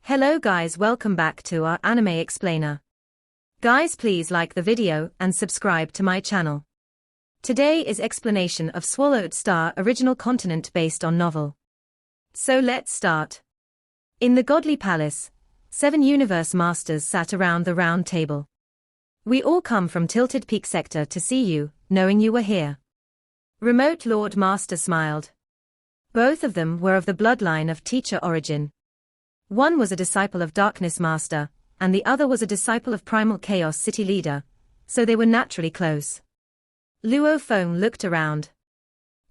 Hello guys, welcome back to our anime explainer. Guys, please like the video and subscribe to my channel. Today is explanation of Swallowed Star original continent based on novel. So let's start. In the Godly Palace, 7 universe masters sat around the round table. We all come from Tilted Peak sector to see you, knowing you were here. Remote Lord Master smiled. Both of them were of the bloodline of teacher origin. One was a disciple of Darkness Master, and the other was a disciple of Primal Chaos City Leader, so they were naturally close. Luo Feng looked around.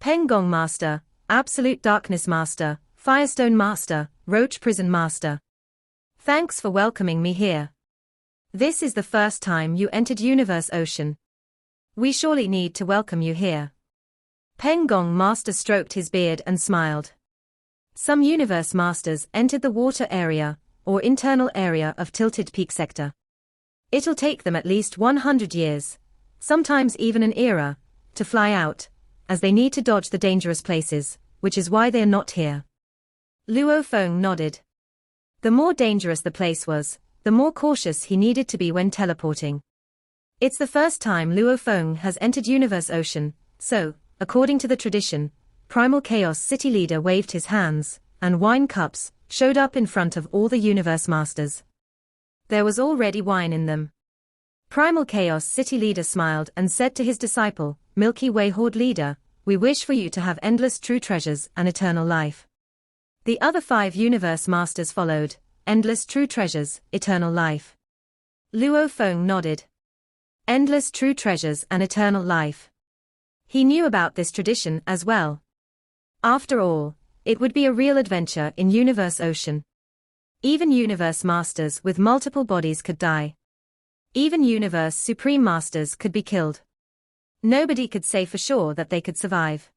Gong Master, Absolute Darkness Master, Firestone Master, Roach Prison Master. Thanks for welcoming me here. This is the first time you entered Universe Ocean. We surely need to welcome you here. Gong Master stroked his beard and smiled. Some universe masters entered the water area, or internal area of Tilted Peak sector. It'll take them at least 100 years, sometimes even an era, to fly out, as they need to dodge the dangerous places, which is why they are not here. Luo Feng nodded. The more dangerous the place was, the more cautious he needed to be when teleporting. It's the first time Luo Feng has entered Universe Ocean, so, according to the tradition, Primal Chaos City Leader waved his hands, and wine cups showed up in front of all the Universe Masters. There was already wine in them. Primal Chaos City Leader smiled and said to his disciple, Milky Way Horde Leader, we wish for you to have endless true treasures and eternal life. The other 5 Universe Masters followed, endless true treasures, eternal life. Luo Feng nodded. Endless true treasures and eternal life. He knew about this tradition as well. After all, it would be a real adventure in Universe Ocean. Even Universe Masters with multiple bodies could die. Even Universe Supreme Masters could be killed. Nobody could say for sure that they could survive.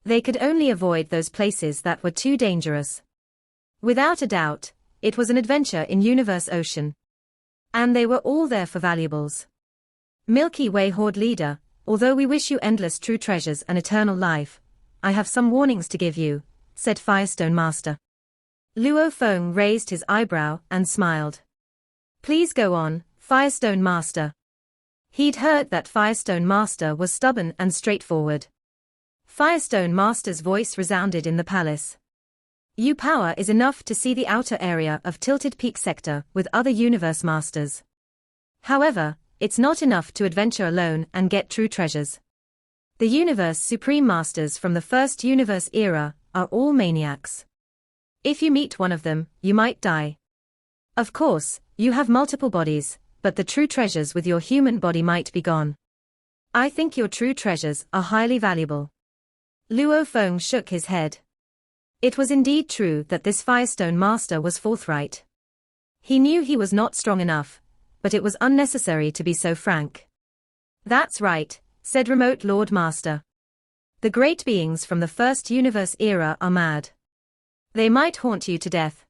They could only avoid those places that were too dangerous. Without a doubt, it was an adventure in Universe Ocean. And they were all there for valuables. Milky Way Horde Leader, although we wish you endless true treasures and eternal life, I have some warnings to give you, said Firestone Master. Luo Feng raised his eyebrow and smiled. Please go on, Firestone Master. He'd heard that Firestone Master was stubborn and straightforward. Firestone Master's voice resounded in the palace. Your power is enough to see the outer area of Tilted Peak sector with other Universe Masters. However, it's not enough to adventure alone and get true treasures. The Universe Supreme Masters from the first Universe era are all maniacs. If you meet one of them, you might die. Of course, you have multiple bodies, but the true treasures with your human body might be gone. I think your true treasures are highly valuable. Luo Feng shook his head. It was indeed true that this Firestone Master was forthright. He knew he was not strong enough, but it was unnecessary to be so frank. That's right, said Remote Lord Master. The great beings from the first universe era are mad. They might haunt you to death.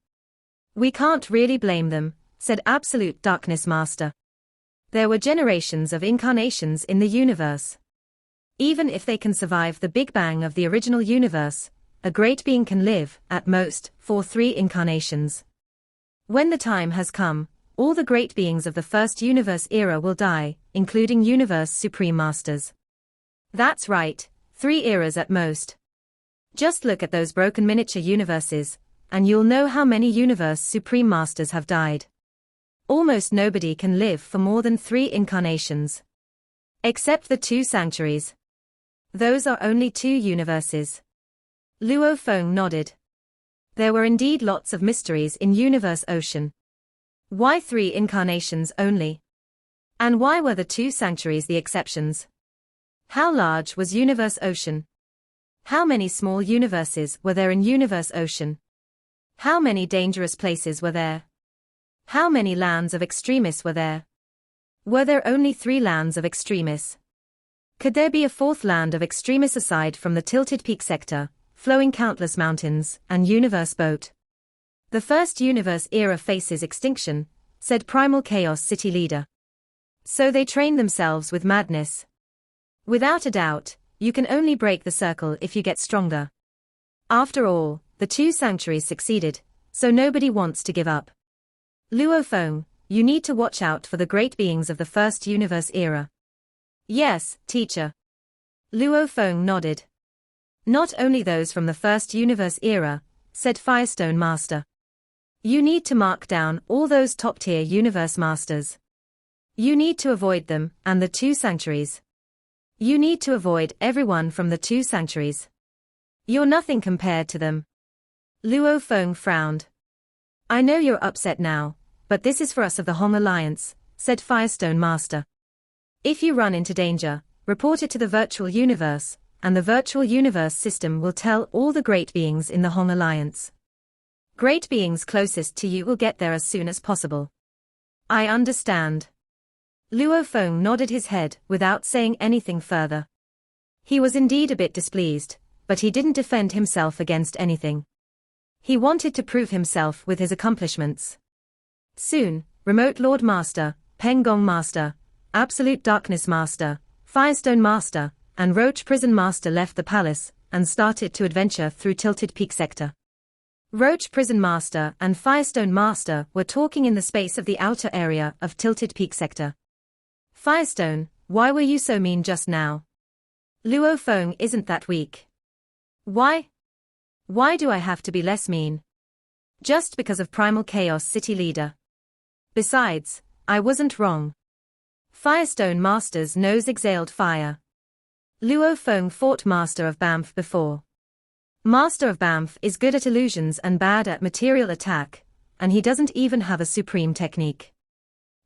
We can't really blame them, said Absolute Darkness Master. There were generations of incarnations in the universe. Even if they can survive the Big Bang of the original universe, a great being can live, at most, for 3 incarnations. When the time has come, all the great beings of the first universe era will die, including Universe Supreme Masters. That's right, 3 eras at most. Just look at those broken miniature universes, and you'll know how many Universe Supreme Masters have died. Almost nobody can live for more than 3 incarnations. Except the 2 sanctuaries. Those are only 2 universes. Luo Feng nodded. There were indeed lots of mysteries in Universe Ocean. Why 3 incarnations only? And why were the 2 sanctuaries the exceptions? How large was Universe Ocean? How many small universes were there in Universe Ocean? How many dangerous places were there? How many lands of extremis were there? Were there only 3 lands of extremis? Could there be a 4th land of extremis aside from the Tilted Peak sector, flowing countless mountains, and Universe Boat? The first universe era faces extinction, said Primal Chaos City Leader. So they train themselves with madness. Without a doubt, you can only break the circle if you get stronger. After all, the 2 sanctuaries succeeded, So nobody wants to give up. Luo Feng, you need to watch out for the great beings of the first universe era. Yes, teacher. Luo Feng nodded. Not only those from the first universe era, said Firestone Master. You need to mark down all those top-tier universe masters. You need to avoid them and the two sanctuaries. You need to avoid everyone from the two sanctuaries. You're nothing compared to them. Luo Feng frowned. I know you're upset now, but this is for us of the Hong Alliance, said Firestone Master. If you run into danger, report it to the virtual universe, and the virtual universe system will tell all the great beings in the Hong Alliance. Great beings closest to you will get there as soon as possible. I understand. Luo Feng nodded his head without saying anything further. He was indeed a bit displeased, but he didn't defend himself against anything. He wanted to prove himself with his accomplishments. Soon, Remote Lord Master, Pengong Master, Absolute Darkness Master, Firestone Master, and Roach Prison Master left the palace and started to adventure through Tilted Peak Sector. Roach Prison Master and Firestone Master were talking in the space of the outer area of Tilted Peak Sector. Firestone, why were you so mean just now? Luo Feng isn't that weak. Why? Why do I have to be less mean? Just because of Primal Chaos City Leader. Besides, I wasn't wrong. Firestone Master's nose exhaled fire. Luo Feng fought Master of Banff before. Master of Banff is good at illusions and bad at material attack, and he doesn't even have a supreme technique.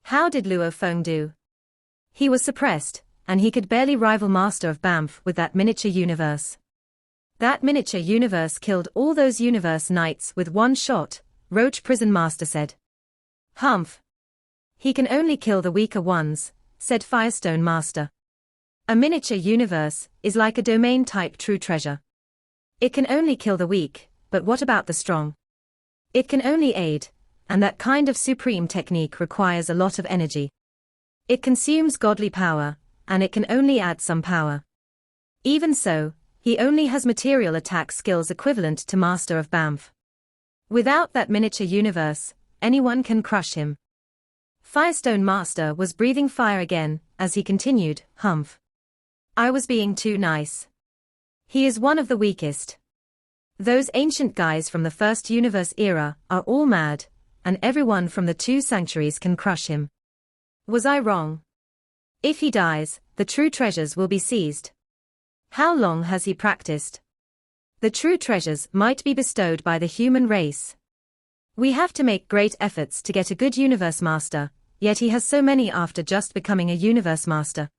How did Luo Feng do? He was suppressed, and he could barely rival Master of Banff with that miniature universe. That miniature universe killed all those universe knights with one shot, Roach Prison Master said. Humph. He can only kill the weaker ones, said Firestone Master. A miniature universe is like a domain-type true treasure. It can only kill the weak, but what about the strong? It can only aid, and that kind of supreme technique requires a lot of energy. It consumes godly power, and it can only add some power. Even so, he only has material attack skills equivalent to Master of Banff. Without that miniature universe, anyone can crush him. Firestone Master was breathing fire again, as he continued, humph. I was being too nice. He is one of the weakest. Those ancient guys from the first universe era are all mad, and everyone from the two sanctuaries can crush him. Was I wrong? If he dies, the true treasures will be seized. How long has he practiced? The true treasures might be bestowed by the human race. We have to make great efforts to get a good universe master, yet he has so many after just becoming a universe master.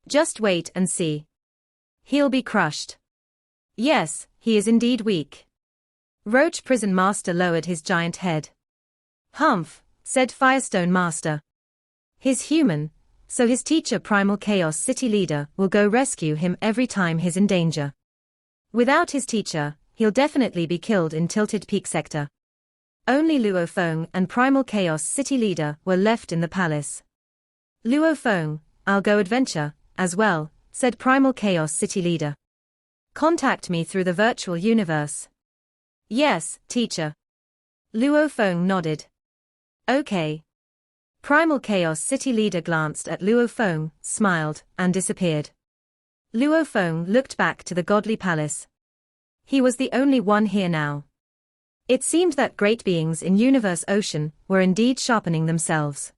Just wait and see. He'll be crushed. Yes, he is indeed weak. Roach Prison Master lowered his giant head. Humph, said Firestone Master. He's human, so his teacher Primal Chaos City Leader will go rescue him every time he's in danger. Without his teacher, he'll definitely be killed in Tilted Peak Sector. Only Luo Feng and Primal Chaos City Leader were left in the palace. Luo Feng, I'll go adventure, as well, said Primal Chaos City Leader. Contact me through the virtual universe. Yes, teacher. Luo Feng nodded. Okay. Primal Chaos City Leader glanced at Luo Feng, smiled, and disappeared. Luo Feng looked back to the godly palace. He was the only one here now. It seemed that great beings in Universe Ocean were indeed sharpening themselves.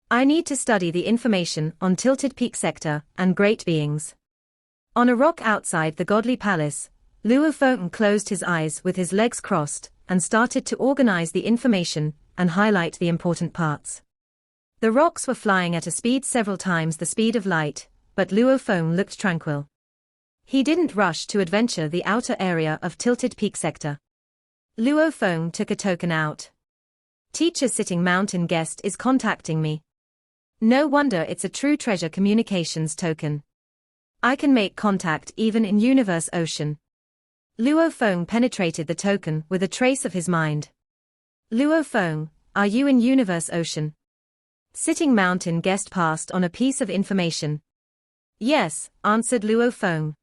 I need to study the information on Tilted Peak Sector and great beings. On a rock outside the godly palace, Luo Feng closed his eyes with his legs crossed and started to organize the information and highlight the important parts. The rocks were flying at a speed several times the speed of light, but Luo Feng looked tranquil. He didn't rush to adventure the outer area of Tilted Peak Sector. Luo Feng took a token out. Teacher Sitting Mountain Guest is contacting me. No wonder it's a true treasure communications token. I can make contact even in Universe Ocean. Luo Feng penetrated the token with a trace of his mind. Luo Feng, are you in Universe Ocean? Sitting Mountain Guest passed on a piece of information. Yes, answered Luo Feng.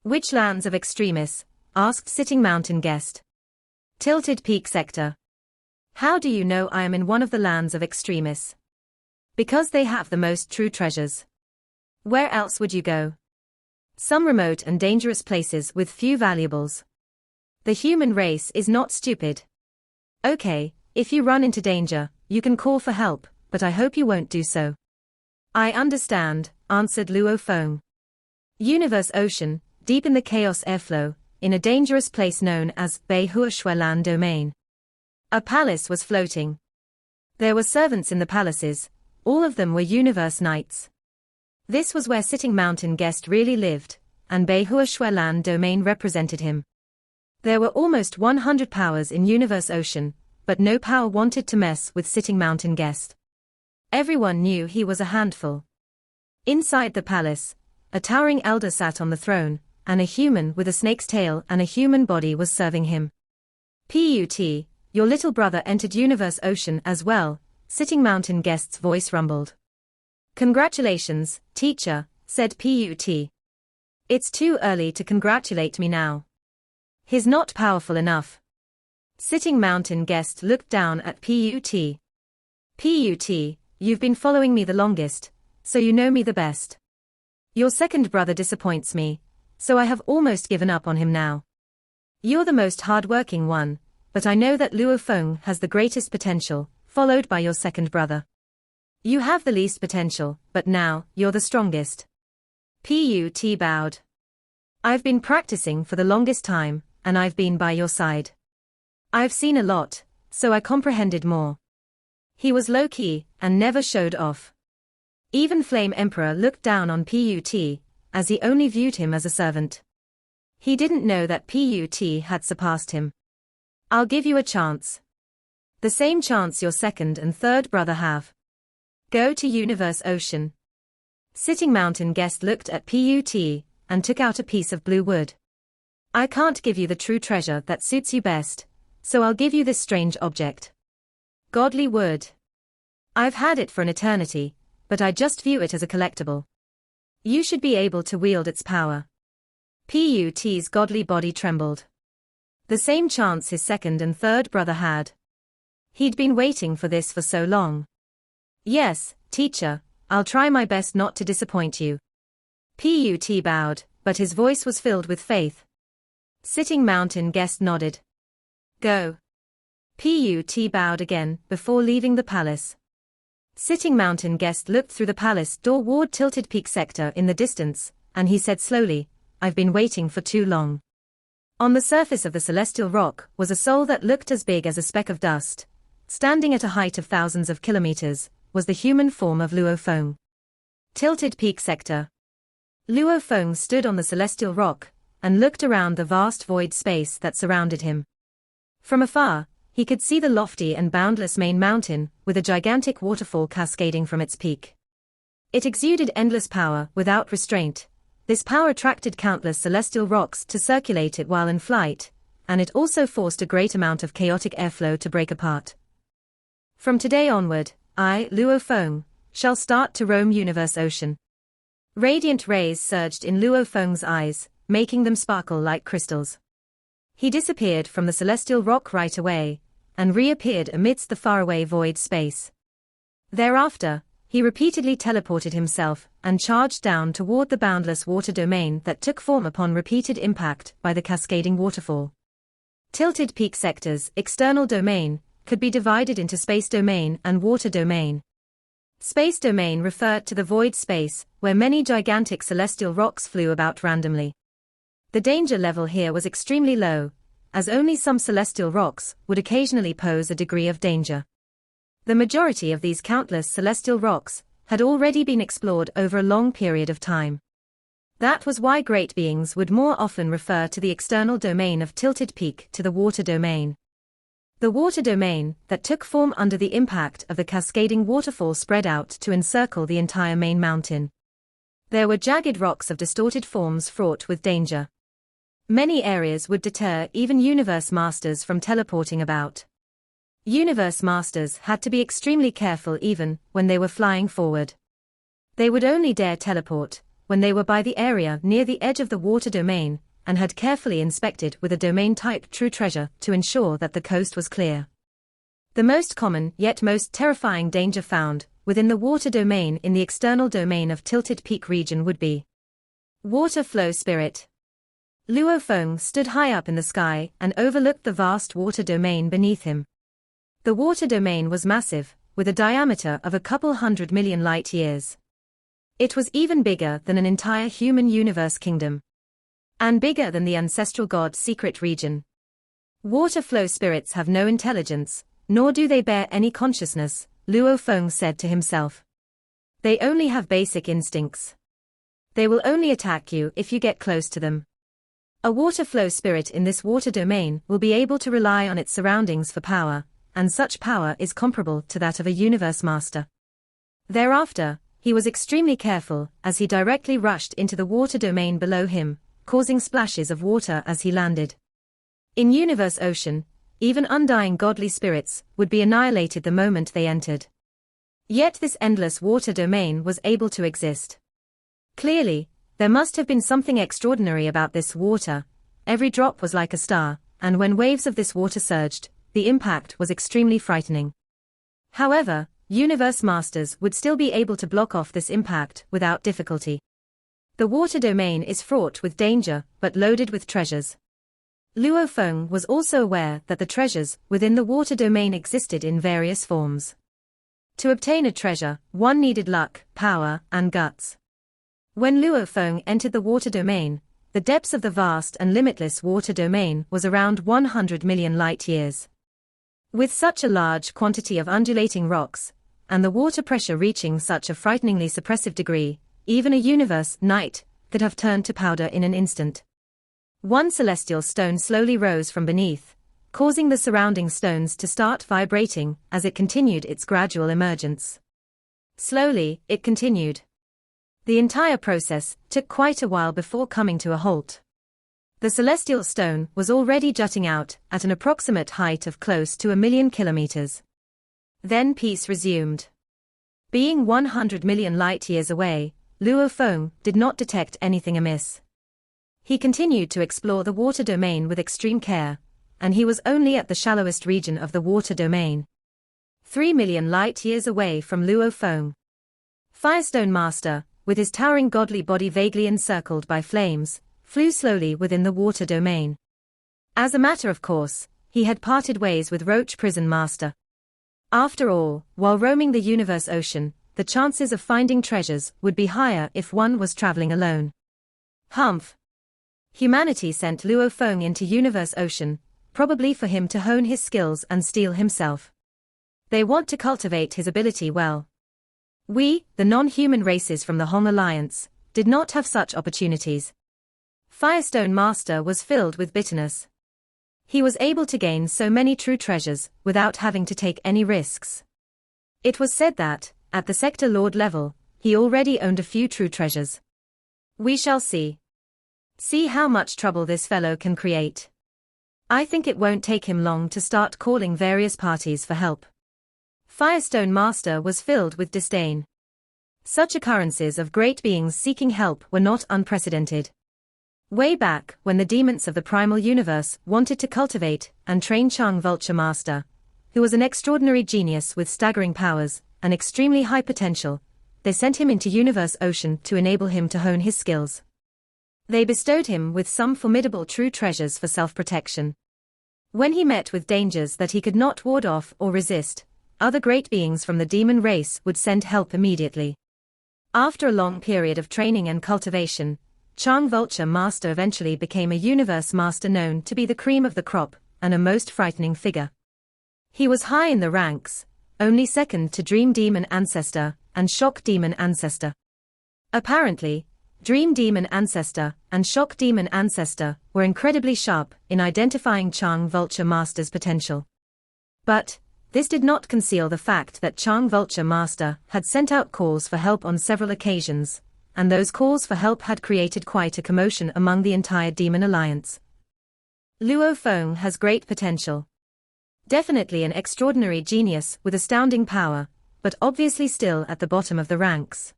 Which lands of extremis? Asked Sitting Mountain Guest. Tilted Peak Sector. How do you know I am in one of the lands of extremists? Because they have the most true treasures. Where else would you go? Some remote and dangerous places with few valuables. The human race is not stupid. Okay, if you run into danger, you can call for help, but I hope you won't do so. I understand, answered Luo Feng. Universe Ocean, deep in the chaos airflow, in a dangerous place known as Beihuashuelan Domain. A palace was floating. There were servants in the palaces, all of them were universe knights. This was where Sitting Mountain Guest really lived, and Beihuashuelan Domain represented him. There were almost 100 powers in Universe Ocean, but no power wanted to mess with Sitting Mountain Guest. Everyone knew he was a handful. Inside the palace, a towering elder sat on the throne, and a human with a snake's tail and a human body was serving him. "Put, your little brother entered Universe Ocean as well," Sitting Mountain Guest's voice rumbled. "Congratulations, teacher," said Put. "It's too early to congratulate me now. He's not powerful enough." Sitting Mountain Guest looked down at Put. "Put, you've been following me the longest, so you know me the best. Your second brother disappoints me, so I have almost given up on him now. You're the most hard-working one, but I know that Luo Feng has the greatest potential, followed by your second brother. You have the least potential, but now, you're the strongest." Put bowed. "I've been practicing for the longest time, and I've been by your side. I've seen a lot, so I comprehended more." He was low-key, and never showed off. Even Flame Emperor looked down on Put, as he only viewed him as a servant. He didn't know that Put had surpassed him. "I'll give you a chance. The same chance your second and third brother have. Go to Universe Ocean." Sitting Mountain Guest looked at Put, and took out a piece of blue wood. "I can't give you the true treasure that suits you best, so I'll give you this strange object. Godly wood. I've had it for an eternity, but I just view it as a collectible. You should be able to wield its power." Put's godly body trembled. The same chance his second and third brother had. He'd been waiting for this for so long. "Yes, teacher, I'll try my best not to disappoint you." Put bowed, but his voice was filled with faith. Sitting Mountain Guest nodded. "Go." Put bowed again, before leaving the palace. Sitting Mountain Guest looked through the palace door toward Tilted Peak Sector in the distance, and he said slowly, "I've been waiting for too long." On the surface of the celestial rock was a soul that looked as big as a speck of dust. Standing at a height of thousands of kilometers, was the human form of Luo Feng. Tilted Peak Sector. Luo Feng stood on the celestial rock, and looked around the vast void space that surrounded him. From afar, he could see the lofty and boundless main mountain, with a gigantic waterfall cascading from its peak. It exuded endless power without restraint. This power attracted countless celestial rocks to circulate it while in flight, and it also forced a great amount of chaotic airflow to break apart. "From today onward, I, Luo Feng, shall start to roam Universe Ocean." Radiant rays surged in Luo Feng's eyes, making them sparkle like crystals. He disappeared from the celestial rock right away, and reappeared amidst the faraway void space. Thereafter, he repeatedly teleported himself and charged down toward the boundless water domain that took form upon repeated impact by the cascading waterfall. Tilted Peak Sector's external domain could be divided into space domain and water domain. Space domain referred to the void space where many gigantic celestial rocks flew about randomly. The danger level here was extremely low, as only some celestial rocks would occasionally pose a degree of danger. The majority of these countless celestial rocks had already been explored over a long period of time. That was why great beings would more often refer to the external domain of Tilted Peak to the water domain. The water domain that took form under the impact of the cascading waterfall spread out to encircle the entire main mountain. There were jagged rocks of distorted forms fraught with danger. Many areas would deter even Universe Masters from teleporting about. Universe Masters had to be extremely careful even when they were flying forward. They would only dare teleport when they were by the area near the edge of the water domain, and had carefully inspected with a domain-type true treasure to ensure that the coast was clear. The most common yet most terrifying danger found within the water domain in the external domain of Tilted Peak region would be water flow spirit. Luo Feng stood high up in the sky and overlooked the vast water domain beneath him. The water domain was massive, with a diameter of a couple 100 million light-years. It was even bigger than an entire human universe kingdom. And bigger than the ancestral god's secret region. Water flow spirits have no intelligence, nor do they bear any consciousness, Luo Feng said to himself. They only have basic instincts. They will only attack you if you get close to them. A water flow spirit in this water domain will be able to rely on its surroundings for power, and such power is comparable to that of a universe master. Thereafter, he was extremely careful as he directly rushed into the water domain below him, causing splashes of water as he landed. In universe ocean, even undying godly spirits would be annihilated the moment they entered. Yet this endless water domain was able to exist. Clearly, there must have been something extraordinary about this water. Every drop was like a star, and when waves of this water surged, the impact was extremely frightening. However, universe masters would still be able to block off this impact without difficulty. The water domain is fraught with danger but loaded with treasures. Luo Feng was also aware that the treasures within the water domain existed in various forms. To obtain a treasure, one needed luck, power, and guts. When Luo Feng entered the water domain, the depths of the vast and limitless water domain was around 100 million light-years. With such a large quantity of undulating rocks, and the water pressure reaching such a frighteningly suppressive degree, even a universe knight could have turned to powder in an instant. One celestial stone slowly rose from beneath, causing the surrounding stones to start vibrating as it continued its gradual emergence. Slowly, it continued. The entire process took quite a while before coming to a halt. The celestial stone was already jutting out at an approximate height of close to 1,000,000 kilometers. Then peace resumed. Being 100 million light-years away, Luo Feng did not detect anything amiss. He continued to explore the water domain with extreme care, and he was only at the shallowest region of the water domain. 3 million light-years away from Luo Feng. Firestone Master, with his towering godly body vaguely encircled by flames, flew slowly within the water domain. As a matter of course, he had parted ways with Roach Prison Master. After all, while roaming the universe ocean, the chances of finding treasures would be higher if one was traveling alone. Humph. Humanity sent Luo Feng into universe ocean, probably for him to hone his skills and steel himself. They want to cultivate his ability well. We, the non-human races from the Hong Alliance, did not have such opportunities. Firestone Master was filled with bitterness. He was able to gain so many true treasures without having to take any risks. It was said that, at the Sector Lord level, he already owned a few true treasures. We shall see. See how much trouble this fellow can create. I think it won't take him long to start calling various parties for help. Firestone Master was filled with disdain. Such occurrences of great beings seeking help were not unprecedented. Way back when the demons of the primal universe wanted to cultivate and train Chang Vulture Master, who was an extraordinary genius with staggering powers and extremely high potential, they sent him into universe ocean to enable him to hone his skills. They bestowed him with some formidable true treasures for self-protection. When he met with dangers that he could not ward off or resist, other great beings from the demon race would send help immediately. After a long period of training and cultivation, Chang Vulture Master eventually became a universe master known to be the cream of the crop and a most frightening figure. He was high in the ranks, only second to Dream Demon Ancestor and Shock Demon Ancestor. Apparently, Dream Demon Ancestor and Shock Demon Ancestor were incredibly sharp in identifying Chang Vulture Master's potential. But this did not conceal the fact that Chang Vulture Master had sent out calls for help on several occasions, and those calls for help had created quite a commotion among the entire Demon Alliance. Luo Feng has great potential. Definitely an extraordinary genius with astounding power, but obviously still at the bottom of the ranks.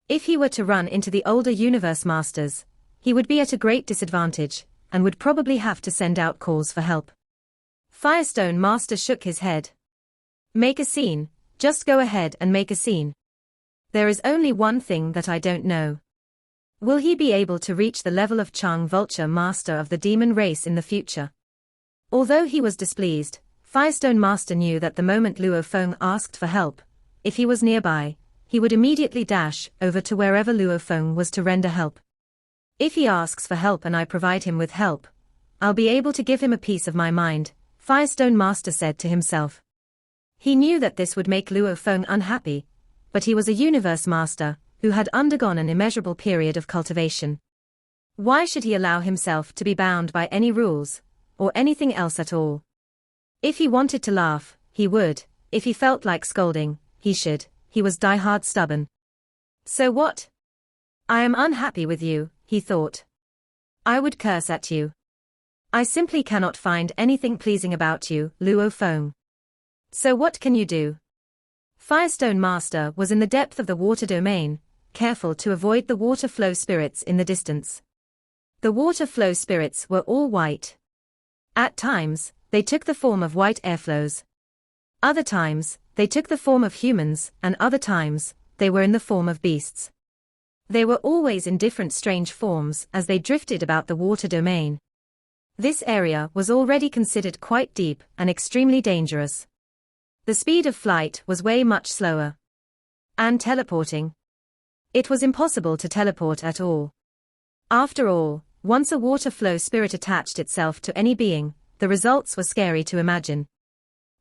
If he were to run into the older universe masters, he would be at a great disadvantage, and would probably have to send out calls for help. Firestone Master shook his head. Make a scene, just go ahead and make a scene. There is only one thing that I don't know. Will he be able to reach the level of Chang Vulture Master of the demon race in the future? Although he was displeased, Firestone Master knew that the moment Luo Feng asked for help, if he was nearby, he would immediately dash over to wherever Luo Feng was to render help. If he asks for help and I provide him with help, I'll be able to give him a piece of my mind, Firestone Master said to himself. He knew that this would make Luo Feng unhappy, but he was a universe master, who had undergone an immeasurable period of cultivation. Why should he allow himself to be bound by any rules, or anything else at all? If he wanted to laugh, he would; if he felt like scolding, he should. He was die-hard stubborn. So what? I am unhappy with you, he thought. I would curse at you. I simply cannot find anything pleasing about you, Luo Feng. So what can you do? Firestone Master was in the depth of the water domain, careful to avoid the water flow spirits in the distance. The water flow spirits were all white. At times, they took the form of white airflows. Other times, they took the form of humans, and other times, they were in the form of beasts. They were always in different strange forms as they drifted about the water domain. This area was already considered quite deep and extremely dangerous. The speed of flight was way much slower. And teleporting. It was impossible to teleport at all. After all, once a water flow spirit attached itself to any being, the results were scary to imagine.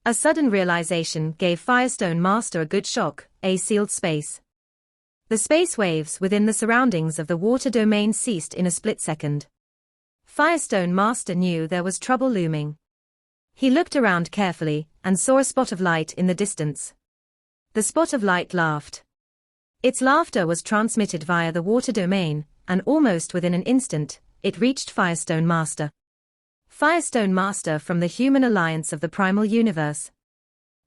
A sudden realization gave Firestone Master a good shock: a sealed space. The space waves within the surroundings of the water domain ceased in a split second. Firestone Master knew there was trouble looming. He looked around carefully, and saw a spot of light in the distance. The spot of light laughed. Its laughter was transmitted via the water domain, and almost within an instant, it reached Firestone Master. Firestone Master from the human alliance of the primal universe.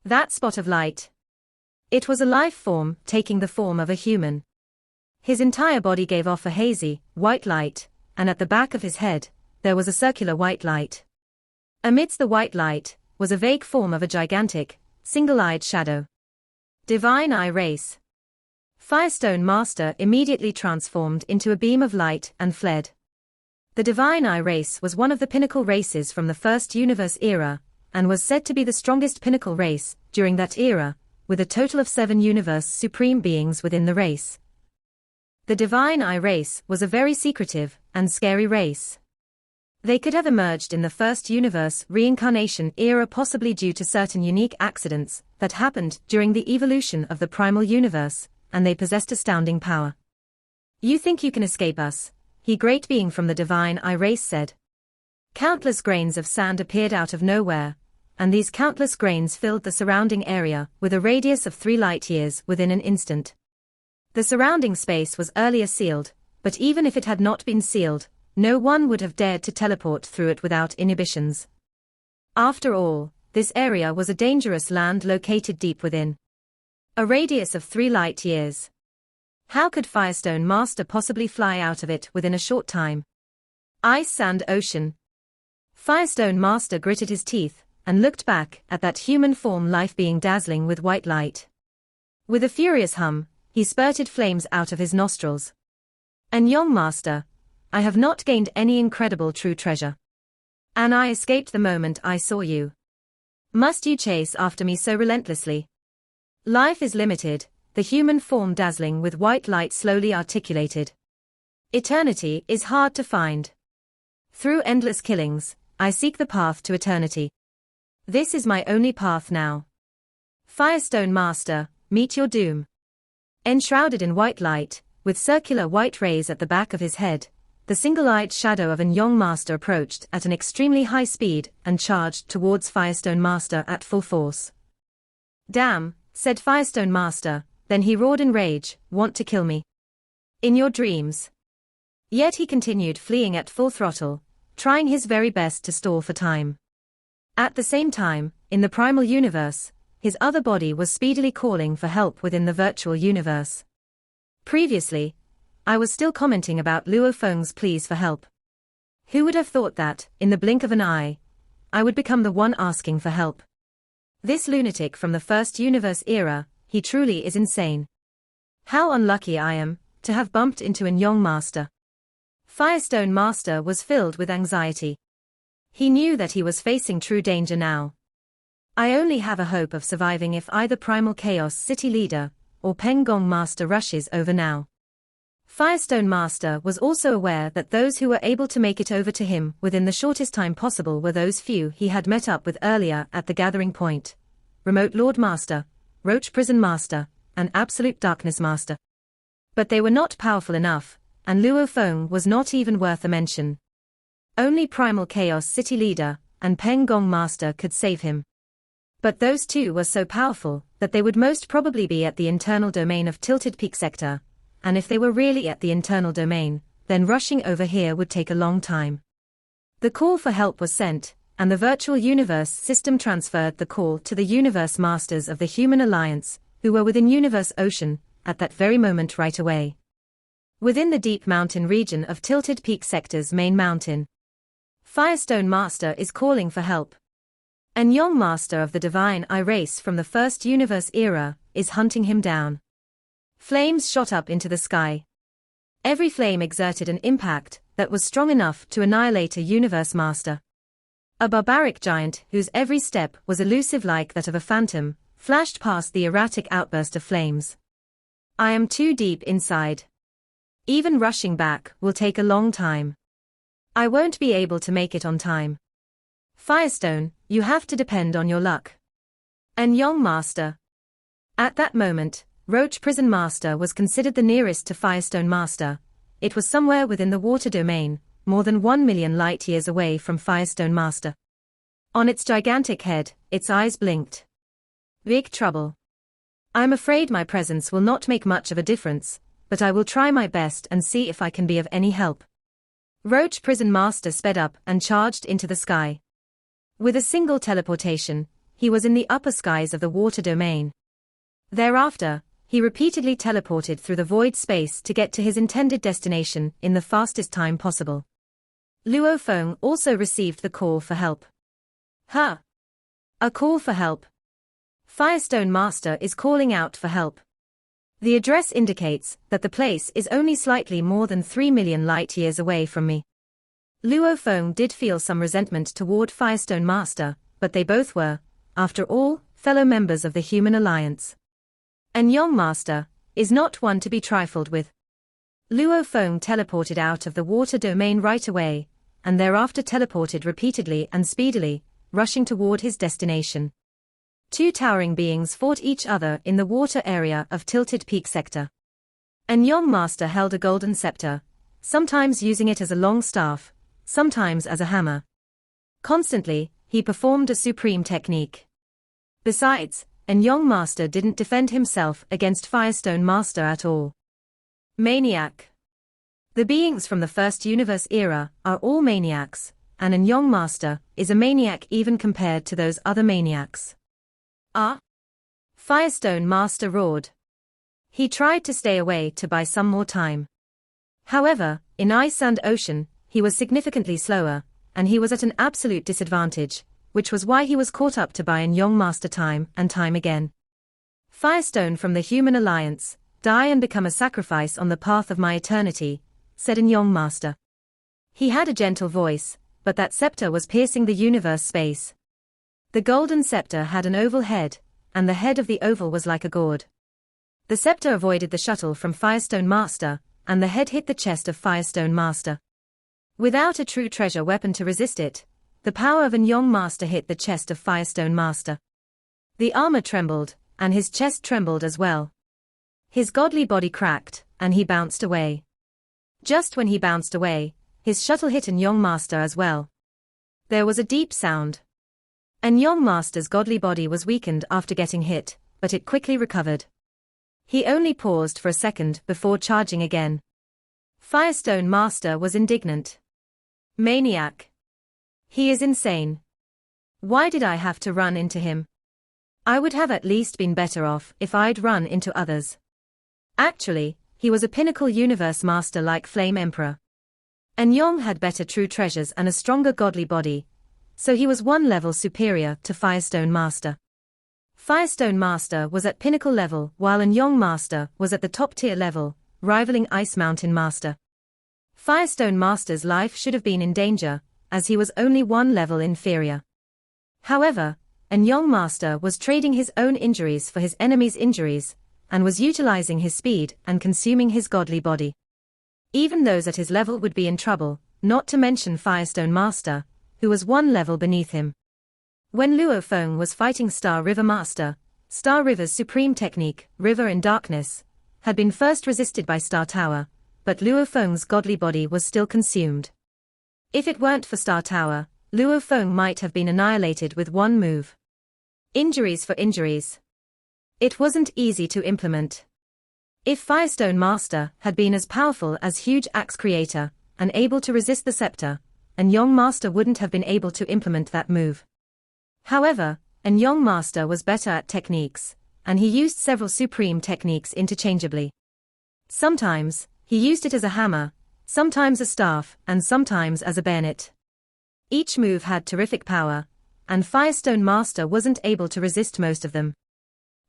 That spot of light. It was a life form, taking the form of a human. His entire body gave off a hazy, white light, and at the back of his head, there was a circular white light. Amidst the white light, was a vague form of a gigantic, single-eyed shadow. Divine Eye Race. Firestone Master immediately transformed into a beam of light and fled. The Divine Eye Race was one of the pinnacle races from the First Universe era, and was said to be the strongest pinnacle race during that era, with a total of 7 Universe Supreme Beings within the race. The Divine Eye Race was a very secretive and scary race. They could have emerged in the First Universe Reincarnation era, possibly due to certain unique accidents that happened during the evolution of the Primal Universe, and they possessed astounding power. You think you can escape us? He great being from the Divine Eye Race said. Countless grains of sand appeared out of nowhere, and these countless grains filled the surrounding area with a radius of 3 light-years within an instant. The surrounding space was earlier sealed, but even if it had not been sealed, no one would have dared to teleport through it without inhibitions. After all, this area was a dangerous land located deep within. A radius of 3 light-years. How could Firestone Master possibly fly out of it within a short time? Ice, sand, ocean. Firestone Master gritted his teeth, and looked back at that human form life being dazzling with white light. With a furious hum, he spurted flames out of his nostrils. And Yong Master, I have not gained any incredible true treasure. And I escaped the moment I saw you. Must you chase after me so relentlessly? Life is limited, the human form dazzling with white light slowly articulated. Eternity is hard to find. Through endless killings, I seek the path to eternity. This is my only path now. Firestone Master, meet your doom. Enshrouded in white light, with circular white rays at the back of his head, the single-eyed shadow of an Yong Master approached at an extremely high speed and charged towards Firestone Master at full force. Damn, said Firestone Master, then he roared in rage, want to kill me? In your dreams. Yet he continued fleeing at full throttle, trying his very best to stall for time. At the same time, in the primal universe, his other body was speedily calling for help within the virtual universe. Previously, I was still commenting about Luo Feng's pleas for help. Who would have thought that, in the blink of an eye, I would become the one asking for help? This lunatic from the first universe era, he truly is insane. How unlucky I am, to have bumped into an Yong Master. Firestone Master was filled with anxiety. He knew that he was facing true danger now. I only have a hope of surviving if either Primal Chaos City Leader, or Peng Gong Master rushes over now. Firestone Master was also aware that those who were able to make it over to him within the shortest time possible were those few he had met up with earlier at the gathering point: Remote Lord Master, Roach Prison Master, and Absolute Darkness Master. But they were not powerful enough, and Luo Feng was not even worth a mention. Only Primal Chaos City Leader and Peng Gong Master could save him. But those two were so powerful that they would most probably be at the internal domain of Tilted Peak Sector, and if they were really at the internal domain, then rushing over here would take a long time. The call for help was sent, and the virtual universe system transferred the call to the universe masters of the Human Alliance, who were within Universe Ocean, at that very moment right away. Within the deep mountain region of Tilted Peak Sector's main mountain, Firestone Master is calling for help. And Yong Master of the Divine Eye race from the first universe era is hunting him down. Flames shot up into the sky. Every flame exerted an impact that was strong enough to annihilate a universe master. A barbaric giant whose every step was elusive like that of a phantom, flashed past the erratic outburst of flames. I am too deep inside. Even rushing back will take a long time. I won't be able to make it on time. Firestone, you have to depend on your luck. And Yong Master. At that moment, Roach Prison Master was considered the nearest to Firestone Master. It was somewhere within the water domain, more than 1 million light-years away from Firestone Master. On its gigantic head, its eyes blinked. Big trouble. I'm afraid my presence will not make much of a difference, but I will try my best and see if I can be of any help. Roach Prison Master sped up and charged into the sky. With a single teleportation, he was in the upper skies of the water domain. Thereafter, he repeatedly teleported through the void space to get to his intended destination in the fastest time possible. Luo Feng also received the call for help. Huh? A call for help? Firestone Master is calling out for help. The address indicates that the place is only slightly more than 3 million light-years away from me. Luo Feng did feel some resentment toward Firestone Master, but they both were, after all, fellow members of the Human Alliance. And Yong Master is not one to be trifled with. Luo Feng teleported out of the water domain right away, and thereafter teleported repeatedly and speedily, rushing toward his destination. Two towering beings fought each other in the water area of Tilted Peak Sector. And Yong Master held a golden scepter, sometimes using it as a long staff, sometimes as a hammer. Constantly, he performed a supreme technique. Besides, and Yong Master didn't defend himself against Firestone Master at all. Maniac. The beings from the first universe era are all maniacs, and an Yong Master is a maniac even compared to those other maniacs. Ah? Firestone Master roared. He tried to stay away to buy some more time. However, in Ice and Ocean, he was significantly slower, and he was at an absolute disadvantage, which was why he was caught up to buy an Yong Master time and time again. Firestone from the Human Alliance, die and become a sacrifice on the path of my eternity, said an Yong Master. He had a gentle voice, but that scepter was piercing the universe space. The golden scepter had an oval head, and the head of the oval was like a gourd. The scepter avoided the shuttle from Firestone Master, and the head hit the chest of Firestone Master. Without a true treasure weapon to resist it, the power of an Yong Master hit the chest of Firestone Master. The armor trembled, and his chest trembled as well. His godly body cracked, and he bounced away. Just when he bounced away, his shuttle hit an Yong Master as well. There was a deep sound. An Yong Master's godly body was weakened after getting hit, but it quickly recovered. He only paused for a second before charging again. Firestone Master was indignant. Maniac. He is insane. Why did I have to run into him? I would have at least been better off if I'd run into others. Actually, he was a pinnacle universe master like Flame Emperor. And Yong had better true treasures and a stronger godly body, so he was one level superior to Firestone Master. Firestone Master was at pinnacle level while an Yong Master was at the top tier level, rivaling Ice Mountain Master. Firestone Master's life should have been in danger, as he was only one level inferior. However, an Yong Master was trading his own injuries for his enemy's injuries, and was utilizing his speed and consuming his godly body. Even those at his level would be in trouble, not to mention Firestone Master, who was one level beneath him. When Luo Feng was fighting Star River Master, Star River's supreme technique, River in Darkness, had been first resisted by Star Tower, but Luo Feng's godly body was still consumed. If it weren't for Star Tower, Luo Feng might have been annihilated with one move. Injuries for injuries. It wasn't easy to implement. If Firestone Master had been as powerful as Huge Axe Creator, and able to resist the scepter, an Yong Master wouldn't have been able to implement that move. However, an Yong Master was better at techniques, and he used several supreme techniques interchangeably. Sometimes, he used it as a hammer, sometimes a staff, and sometimes as a bayonet. Each move had terrific power, and Firestone Master wasn't able to resist most of them.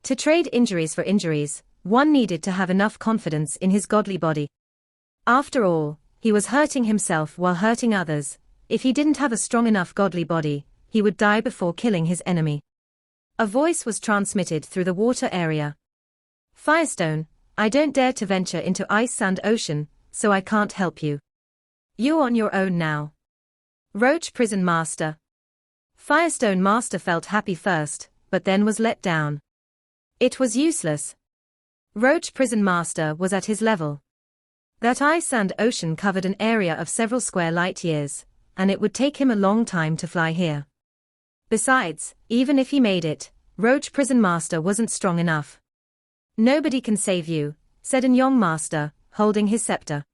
To trade injuries for injuries, one needed to have enough confidence in his godly body. After all, he was hurting himself while hurting others. If he didn't have a strong enough godly body, he would die before killing his enemy. A voice was transmitted through the water area. Firestone, I don't dare to venture into Ice Sand Ocean, so I can't help you. You're on your own now. Roach Prison Master. Firestone Master felt happy first, but then was let down. It was useless. Roach Prison Master was at his level. That Ice Sand Ocean covered an area of several square light years, and it would take him a long time to fly here. Besides, even if he made it, Roach Prison Master wasn't strong enough. Nobody can save you, said an Yong Master, holding his scepter.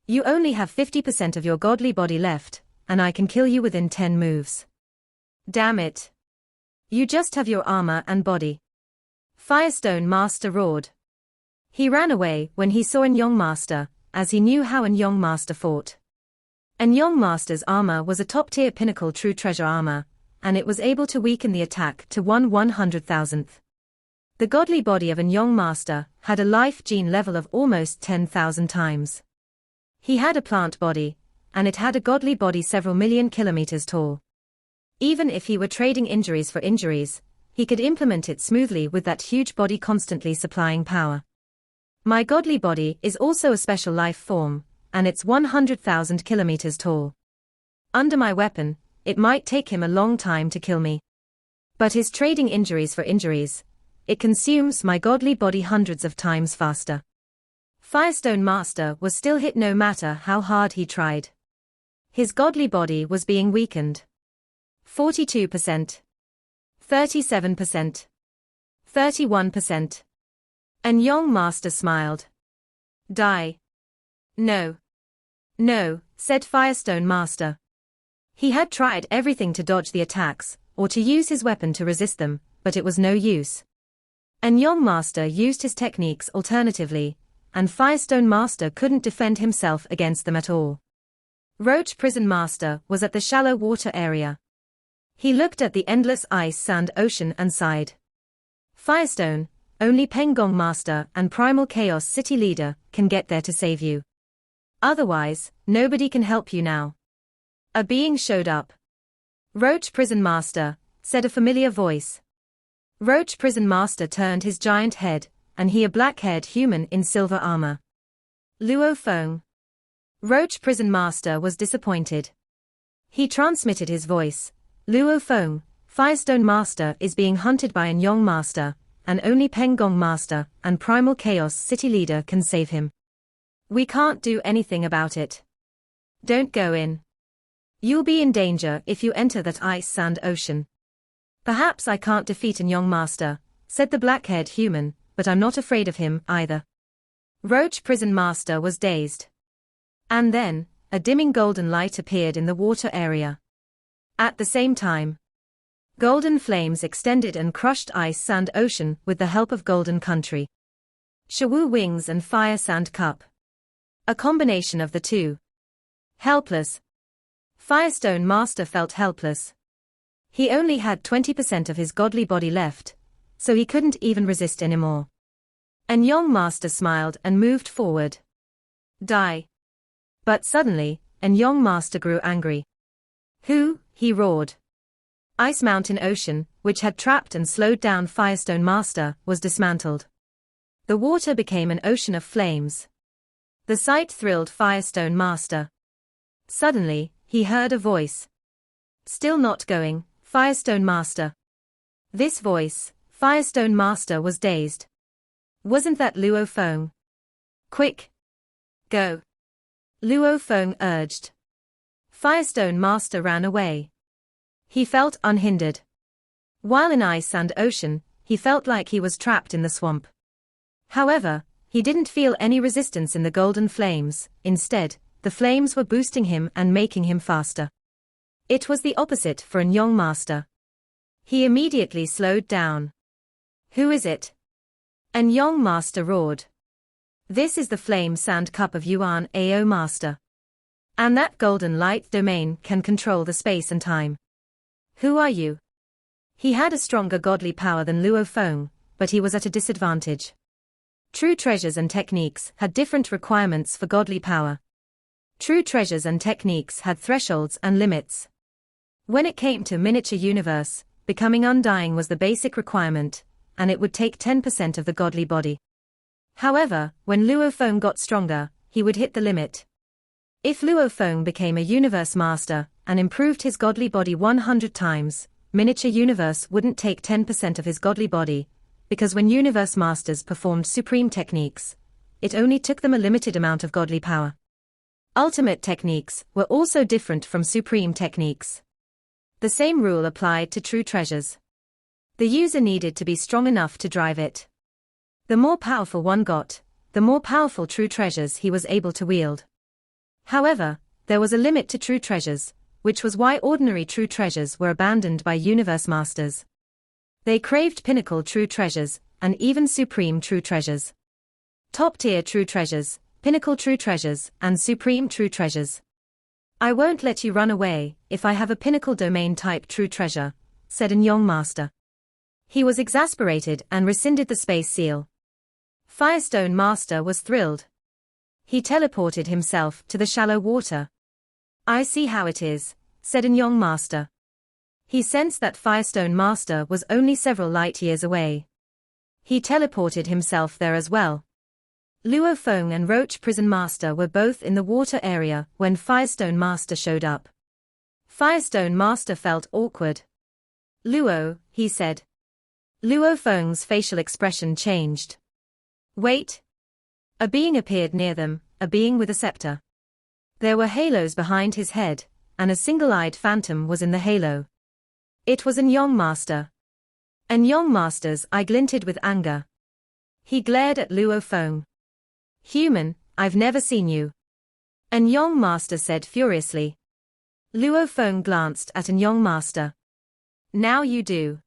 You only have 50% of your godly body left, and I can kill you within 10 moves. Damn it. You just have your armor and body. Firestone Master roared. He ran away when he saw an Yong Master, as he knew how an Yong Master fought. An Yong Master's armor was a top-tier pinnacle true treasure armor, and it was able to weaken the attack to 1/100,000th. The godly body of an Yong Master had a life gene level of almost 10,000 times. He had a plant body, and it had a godly body several million kilometers tall. Even if he were trading injuries for injuries, he could implement it smoothly with that huge body constantly supplying power. My godly body is also a special life form, and it's 100,000 kilometers tall. Under my weapon, it might take him a long time to kill me. But his trading injuries for injuries, it consumes my godly body hundreds of times faster. Firestone Master was still hit no matter how hard he tried. His godly body was being weakened. 42%. 37%. 31%. And Yong Master smiled. Die. No. No, said Firestone Master. He had tried everything to dodge the attacks, or to use his weapon to resist them, but it was no use. And Yong Master used his techniques alternatively, and Firestone Master couldn't defend himself against them at all. Roach Prison Master was at the shallow water area. He looked at the endless ice sand ocean and sighed. Firestone, only Penggong Master and Primal Chaos City Leader can get there to save you. Otherwise, nobody can help you now. A being showed up. Roach Prison Master, said a familiar voice. Roach Prison Master turned his giant head, and he a black-haired human in silver armor. Luo Feng. Roach Prison Master was disappointed. He transmitted his voice. Luo Feng, Firestone Master is being hunted by an Yong Master, and only Penggong Master and Primal Chaos City Leader can save him. We can't do anything about it. Don't go in. You'll be in danger if you enter that ice sand ocean. Perhaps I can't defeat an Yong Master, said the black-haired human, but I'm not afraid of him either. Roach Prison Master was dazed. And then, a dimming golden light appeared in the water area. At the same time, golden flames extended and crushed ice sand ocean with the help of golden country. Shawu wings and fire sand cup. A combination of the two. Helpless. Firestone Master felt helpless. He only had 20% of his godly body left, so he couldn't even resist anymore. And Yong Master smiled and moved forward. Die. But suddenly, Yong Master grew angry. Who? He roared. Ice Mountain Ocean, which had trapped and slowed down Firestone Master, was dismantled. The water became an ocean of flames. The sight thrilled Firestone Master. Suddenly, he heard a voice. Still not going, Firestone Master. This voice, Firestone Master was dazed. Wasn't that Luo Feng? Quick! Go! Luo Feng urged. Firestone Master ran away. He felt unhindered. While in ice and ocean, he felt like he was trapped in the swamp. However, he didn't feel any resistance in the golden flames. Instead, the flames were boosting him and making him faster. It was the opposite for Yong Master. He immediately slowed down. Who is it? Yong Master roared. This is the flame sand cup of Yuan Ao Master. And that golden light domain can control the space and time. Who are you? He had a stronger godly power than Luo Feng, but he was at a disadvantage. True treasures and techniques had different requirements for godly power. True treasures and techniques had thresholds and limits. When it came to miniature universe, becoming undying was the basic requirement, and it would take 10% of the godly body. However, when Luo Feng got stronger, he would hit the limit. If Luo Feng became a universe master and improved his godly body 100 times, miniature universe wouldn't take 10% of his godly body, because when universe masters performed supreme techniques, it only took them a limited amount of godly power. Ultimate techniques were also different from supreme techniques. The same rule applied to true treasures. The user needed to be strong enough to drive it. The more powerful one got, the more powerful true treasures he was able to wield. However, there was a limit to true treasures, which was why ordinary true treasures were abandoned by universe masters. They craved pinnacle true treasures, and even supreme true treasures. Top-tier true treasures, pinnacle true treasures, and supreme true treasures. I won't let you run away if I have a pinnacle domain type true treasure, said Yong Master. He was exasperated and rescinded the space seal. Firestone Master was thrilled. He teleported himself to the shallow water. I see how it is, said Yong Master. He sensed that Firestone Master was only several light years away. He teleported himself there as well. Luo Feng and Roach Prison Master were both in the water area when Firestone Master showed up. Firestone Master felt awkward. Luo, he said. Luo Feng's facial expression changed. Wait. A being appeared near them, a being with a scepter. There were halos behind his head, and a single-eyed phantom was in the halo. It was Yong Master. Yong Master's eye glinted with anger. He glared at Luo Feng. Human, I've never seen you. Yong Master said furiously. Luo Feng glanced at Yong Master. Now you do.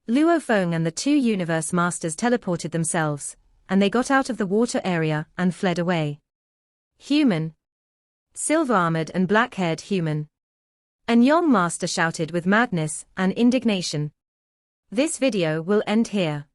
Luo Feng and the two universe masters teleported themselves, and they got out of the water area and fled away. Human. Silver-armored and black-haired human. Yong Master shouted with madness and indignation. This video will end here.